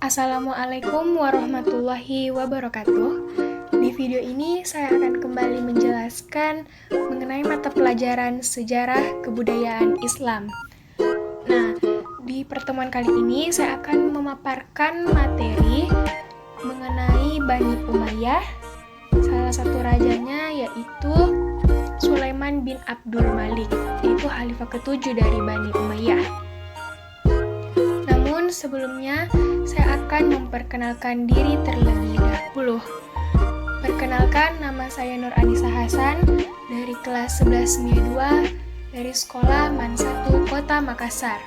Assalamualaikum warahmatullahi wabarakatuh. Di video ini saya akan kembali menjelaskan mengenai mata pelajaran sejarah kebudayaan Islam. Nah, di pertemuan kali ini saya akan memaparkan materi mengenai Bani Umayyah. Salah satu rajanya yaitu Sulaiman bin Abdul Malik, yaitu khalifah ke-7 dari Bani Umayyah. Namun sebelumnya saya akan memperkenalkan diri terlebih dahulu. Perkenalkan, nama saya Nur Anissa Hasan dari kelas 11 MIA 2 dari Sekolah MAN 1 Kota Makassar.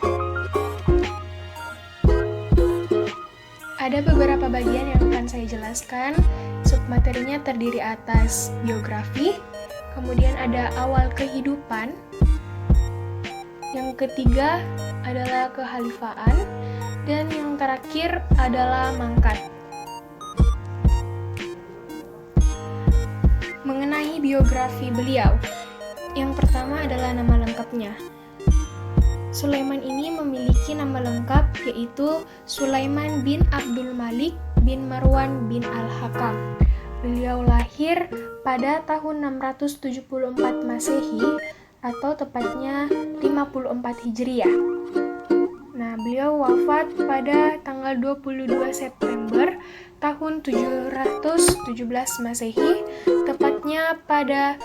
Ada beberapa bagian yang akan saya jelaskan. Submaterinya terdiri atas biografi, kemudian ada awal kehidupan, yang ketiga adalah kehalifaan, dan yang terakhir adalah mangkat. Mengenai biografi beliau, yang pertama adalah nama lengkapnya. Sulaiman ini memiliki nama lengkap yaitu Sulaiman bin Abdul Malik bin Marwan bin Al-Hakam. Beliau lahir pada tahun 674 Masehi atau tepatnya 54 Hijriah. Nah, beliau wafat pada tanggal 22 September tahun 717 Masehi, tepatnya pada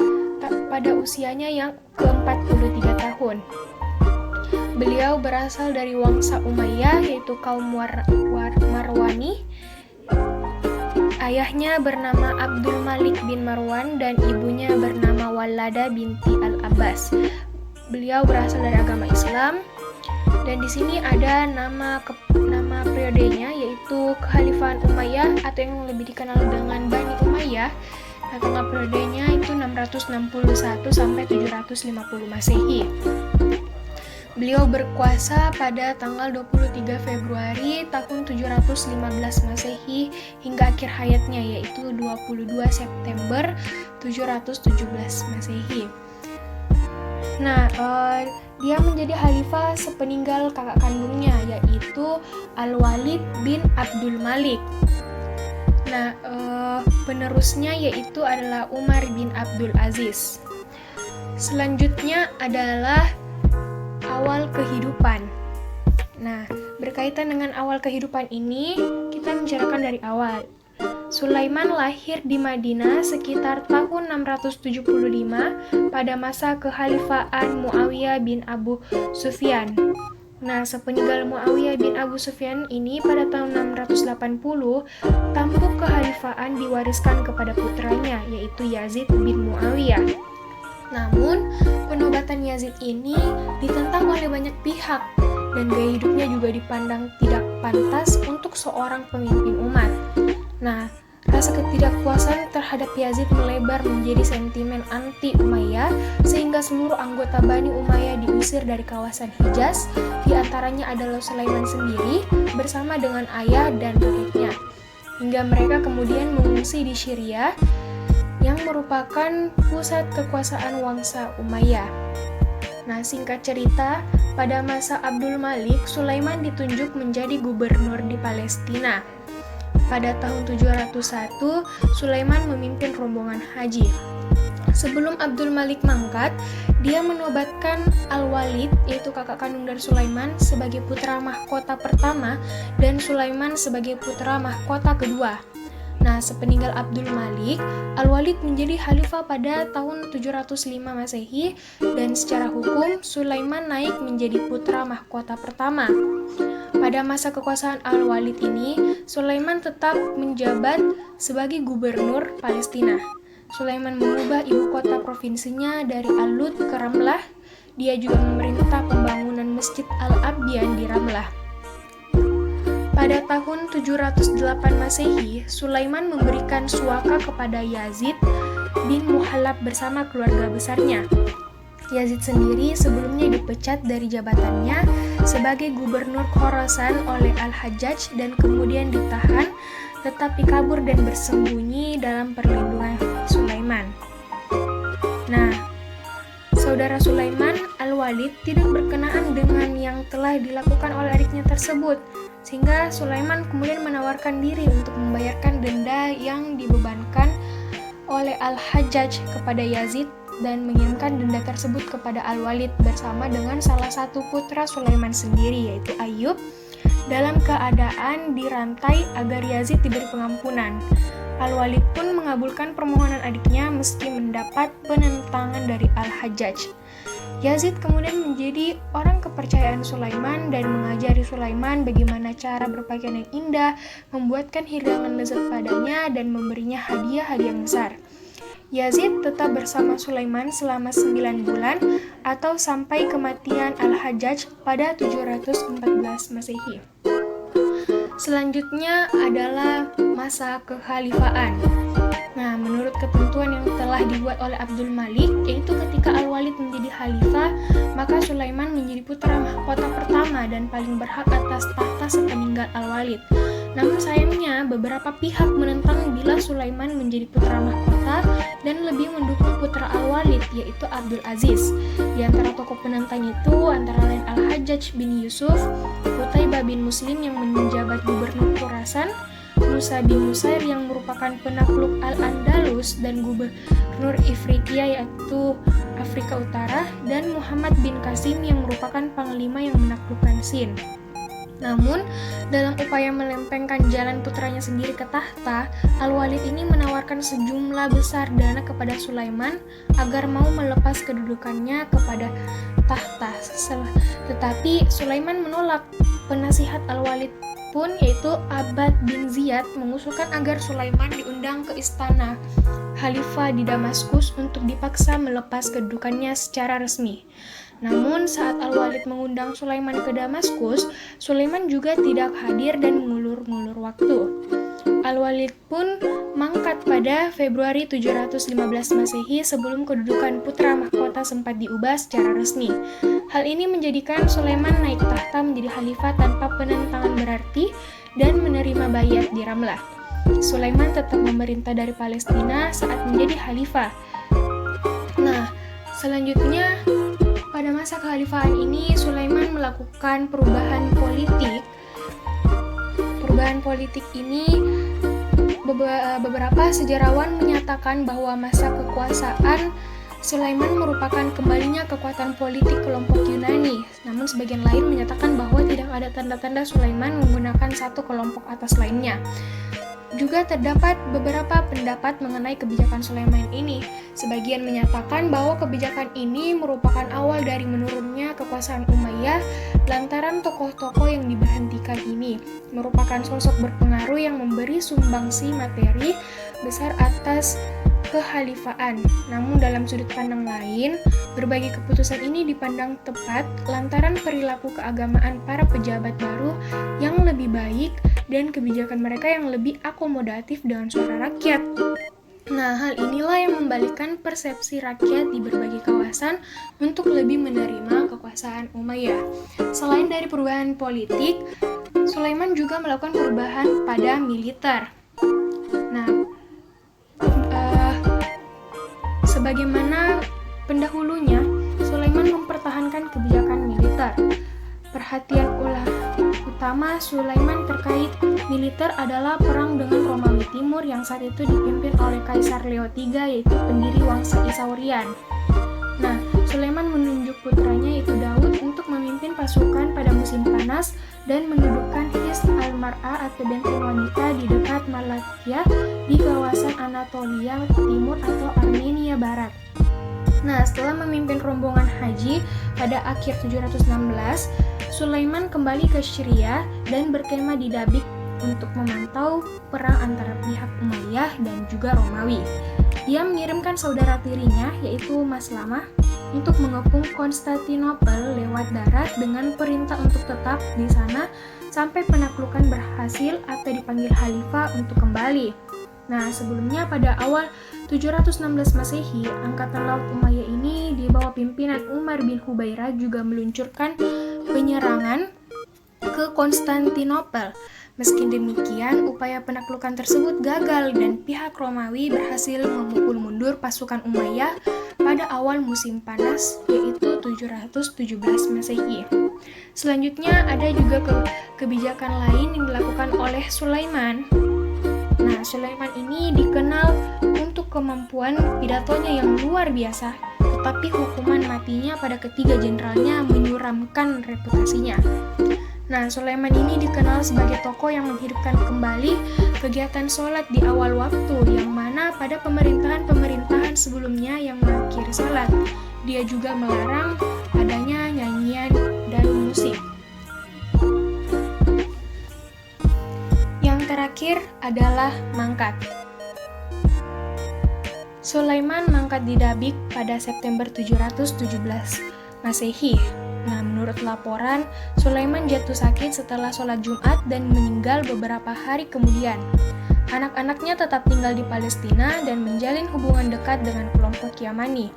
usianya yang ke-43 tahun. Beliau berasal dari Wangsa Umayyah, yaitu kaum Marwani. Ayahnya bernama Abdul Malik bin Marwan dan ibunya bernama Walada binti Al-Abbas. Beliau berasal dari agama Islam. Dan di sini ada nama periodenya yaitu Kekhalifahan Umayyah atau yang lebih dikenal dengan Bani Umayyah. Nah, tengah periodenya itu 661 sampai 750 Masehi. Beliau berkuasa pada tanggal 23 Februari tahun 715 Masehi hingga akhir hayatnya yaitu 22 September 717 Masehi. Nah, dia menjadi khalifah sepeninggal kakak kandungnya yaitu Al-Walid bin Abdul Malik. Nah, penerusnya yaitu adalah Umar bin Abdul Aziz. Selanjutnya adalah awal kehidupan. Nah, berkaitan dengan awal kehidupan ini, kita bicarakan dari awal. Sulaiman lahir di Madinah sekitar tahun 675 pada masa kekhalifahan Muawiyah bin Abu Sufyan. Nah, sepeninggal Muawiyah bin Abu Sufyan ini pada tahun 680, tampuk kekhalifahan diwariskan kepada putranya yaitu Yazid bin Muawiyah. Namun, penobatan Yazid ini ditentang oleh banyak pihak dan gaya hidupnya juga dipandang tidak pantas untuk seorang pemimpin umat. Nah, rasa ketidakpuasan terhadap Yazid melebar menjadi sentimen anti-Umayyah sehingga seluruh anggota Bani Umayyah diusir dari kawasan Hijaz, di antaranya adalah Sulaiman sendiri bersama dengan ayah dan kakeknya. Hingga mereka kemudian mengungsi di Syria yang merupakan pusat kekuasaan Wangsa Umayyah. Nah, singkat cerita, pada masa Abdul Malik, Sulaiman ditunjuk menjadi gubernur di Palestina. Pada tahun 701, Sulaiman memimpin rombongan haji. Sebelum Abdul Malik mangkat, dia menobatkan Al-Walid, yaitu kakak kandung dari Sulaiman, sebagai putra mahkota pertama dan Sulaiman sebagai putra mahkota kedua. Nah, sepeninggal Abdul Malik, Al-Walid menjadi khalifah pada tahun 705 Masehi dan secara hukum Sulaiman naik menjadi putra mahkota pertama. Pada masa kekuasaan Al-Walid ini, Sulaiman tetap menjabat sebagai gubernur Palestina. Sulaiman mengubah ibu kota provinsinya dari Al-Lud ke Ramlah. Dia juga memerintah pembangunan Masjid Al-Abyan di Ramlah. Pada tahun 708 Masehi, Sulaiman memberikan suaka kepada Yazid bin Muhallab bersama keluarga besarnya. Yazid sendiri sebelumnya dipecat dari jabatannya sebagai gubernur Khorasan oleh Al-Hajjaj dan kemudian ditahan, tetapi kabur dan bersembunyi dalam perlindungan Sulaiman. Nah, saudara Sulaiman, Al Al-Walid tidak berkenaan dengan yang telah dilakukan oleh adiknya tersebut, sehingga Sulaiman kemudian menawarkan diri untuk membayarkan denda yang dibebankan oleh Al-Hajjaj kepada Yazid dan mengirimkan denda tersebut kepada Al-Walid bersama dengan salah satu putra Sulaiman sendiri, yaitu Ayyub, dalam keadaan dirantai agar Yazid diberi pengampunan. Al-Walid pun mengabulkan permohonan adiknya meski mendapat penentangan dari Al-Hajjaj. Yazid kemudian menjadi orang kepercayaan Sulaiman dan mengajari Sulaiman bagaimana cara berpakaian yang indah, membuatkan hidangan lezat padanya, dan memberinya hadiah-hadiah yang besar. Yazid tetap bersama Sulaiman selama 9 bulan atau sampai kematian Al-Hajjaj pada 714 Masehi. Selanjutnya adalah masa kekhalifahan. Nah, menurut ketentuan yang telah dibuat oleh Abdul Malik, yaitu ketika Al-Walid menjadi khalifah, maka Sulaiman menjadi putra mahkota pertama dan paling berhak atas tahta sepeninggal Al-Walid. Namun sayangnya, beberapa pihak menentang bila Sulaiman menjadi putra mahkota dan lebih mendukung putra Al-Walid, yaitu Abdul Aziz. Di antara tokoh penentang itu antara lain Al-Hajjaj bin Yusuf, Qutaibah bin Muslim yang menjabat gubernur Khurasan, Musa bin Nusair yang merupakan penakluk Al-Andalus dan gubernur Ifriqiya yaitu Afrika Utara, dan Muhammad bin Qasim yang merupakan panglima yang menaklukkan Sin. Namun, dalam upaya melempengkan jalan putranya sendiri ke tahta, Al-Walid ini menawarkan sejumlah besar dana kepada Sulaiman agar mau melepas kedudukannya kepada tahta. Tetapi Sulaiman menolak. Penasihat Al-Walid pun, yaitu Abbad bin Ziyad, mengusulkan agar Sulaiman diundang ke istana khalifah di Damaskus untuk dipaksa melepas kedudukannya secara resmi. Namun saat Al-Walid mengundang Sulaiman ke Damaskus, Sulaiman juga tidak hadir dan mengulur-ngulur waktu. Al-Walid pun mangkat pada Februari 715 Masehi sebelum kedudukan putra mahkota sempat diubah secara resmi. Hal ini menjadikan Sulaiman naik tahta menjadi khalifah tanpa penentangan berarti dan menerima baiat di Ramlah. Sulaiman tetap memerintah dari Palestina saat menjadi khalifah. Nah, selanjutnya pada masa kekhalifahan ini Sulaiman melakukan perubahan politik. Perubahan politik ini beberapa sejarawan menyatakan bahwa masa kekuasaan Sulaiman merupakan kembalinya kekuatan politik kelompok Yunani. Namun sebagian lain menyatakan bahwa tidak ada tanda-tanda Sulaiman menggunakan satu kelompok atas lainnya. Juga terdapat beberapa pendapat mengenai kebijakan Sulaiman ini. Sebagian menyatakan bahwa kebijakan ini merupakan awal dari menurunnya kekuasaan Umayyah lantaran tokoh-tokoh yang diberhentikan ini merupakan sosok berpengaruh yang memberi sumbangsi materi besar atas kekhalifahan. Namun dalam sudut pandang lain, berbagai keputusan ini dipandang tepat lantaran perilaku keagamaan para pejabat baru yang lebih baik dan kebijakan mereka yang lebih akomodatif dengan suara rakyat. Nah, hal inilah yang membalikkan persepsi rakyat di berbagai kawasan untuk lebih menerima kekuasaan Umayyah. Selain dari perubahan politik, Sulaiman juga melakukan perubahan pada militer. Nah, sebagaimana pendahulunya, Sulaiman mempertahankan kebijakan militer. Perhatian utama Sulaiman terkait militer adalah perang dengan Romawi Timur yang saat itu dipimpin oleh Kaisar Leo III, yaitu pendiri Wangsa Isaurian. Nah, Sulaiman menunjuk putranya yaitu Daud untuk memimpin pasukan pada musim panas dan mendudukkan Hisn al-Mar'a atau benteng wanita di dekat Malatya di kawasan Anatolia Timur atau Armenia Barat. Nah, setelah memimpin rombongan haji pada akhir 716, Sulaiman kembali ke Syria dan berkemah di Dabik untuk memantau perang antara pihak Umayyah dan juga Romawi. Dia mengirimkan saudara tirinya yaitu Maslamah untuk mengepung Konstantinopel lewat darat dengan perintah untuk tetap di sana sampai penaklukan berhasil atau dipanggil khalifah untuk kembali. Nah, sebelumnya pada awal 716 Masehi, Angkatan Laut Umayyah ini di bawah pimpinan Umar bin Hubairah juga meluncurkan penyerangan ke Konstantinopel. Meski demikian, upaya penaklukan tersebut gagal dan pihak Romawi berhasil memukul mundur pasukan Umayyah pada awal musim panas, yaitu 717 Masehi. Selanjutnya ada juga kebijakan lain yang dilakukan oleh Sulaiman. Nah, Sulaiman ini dikenal untuk kemampuan pidatonya yang luar biasa, tetapi hukuman matinya pada ketiga jenderalnya menyuramkan reputasinya. Nah, Sulaiman ini dikenal sebagai tokoh yang menghidupkan kembali kegiatan sholat di awal waktu, yang mana pada pemerintahan sebelumnya yang mengakhiri sholat. Dia juga melarang adanya nyanyian dan musik. Yang terakhir adalah mangkat. Sulaiman mangkat di Dabik pada September 717 Masehi. Nah, menurut laporan, Sulaiman jatuh sakit setelah sholat Jumat dan meninggal beberapa hari kemudian. Anak-anaknya tetap tinggal di Palestina dan menjalin hubungan dekat dengan kelompok Yamani.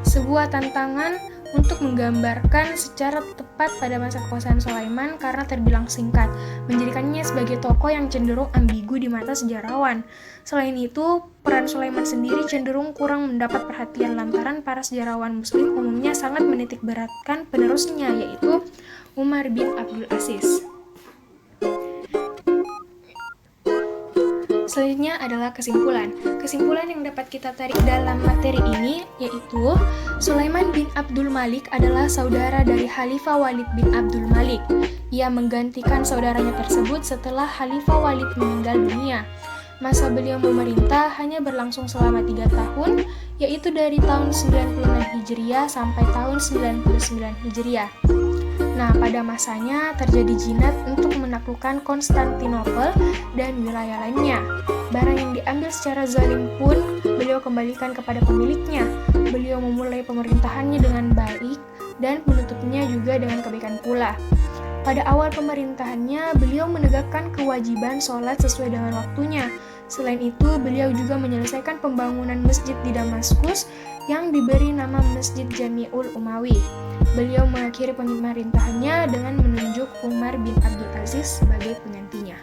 Sebuah tantangan untuk menggambarkan secara tepat pada masa kekuasaan Sulaiman karena terbilang singkat, menjadikannya sebagai tokoh yang cenderung ambigu di mata sejarawan. Selain itu, peran Sulaiman sendiri cenderung kurang mendapat perhatian lantaran para sejarawan Muslim umumnya sangat menitik beratkan penerusnya, yaitu Umar bin Abdul Aziz. Selanjutnya adalah kesimpulan. Kesimpulan yang dapat kita tarik dalam materi ini yaitu Sulaiman bin Abdul Malik adalah saudara dari Khalifah Walid bin Abdul Malik. Ia menggantikan saudaranya tersebut setelah Khalifah Walid meninggal dunia. Masa beliau memerintah hanya berlangsung selama 3 tahun, yaitu dari tahun 96 Hijriah sampai tahun 99 Hijriah. Nah, pada masanya terjadi jinat untuk menaklukkan Konstantinopel dan wilayah lainnya. Barang yang diambil secara zalim pun beliau kembalikan kepada pemiliknya. Beliau memulai pemerintahannya dengan baik dan menutupnya juga dengan kebaikan pula. Pada awal pemerintahannya, beliau menegakkan kewajiban sholat sesuai dengan waktunya. Selain itu, beliau juga menyelesaikan pembangunan masjid di Damaskus yang diberi nama Masjid Jami'ul Umawi. Beliau mengakhiri pemerintahannya dengan menunjuk Umar bin Abdul Aziz sebagai penggantinya.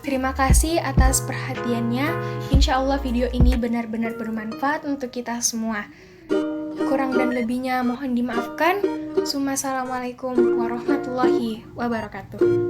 Terima kasih atas perhatiannya. Insya Allah video ini benar-benar bermanfaat untuk kita semua. Kurang dan lebihnya mohon dimaafkan. Assalamualaikum warahmatullahi wabarakatuh.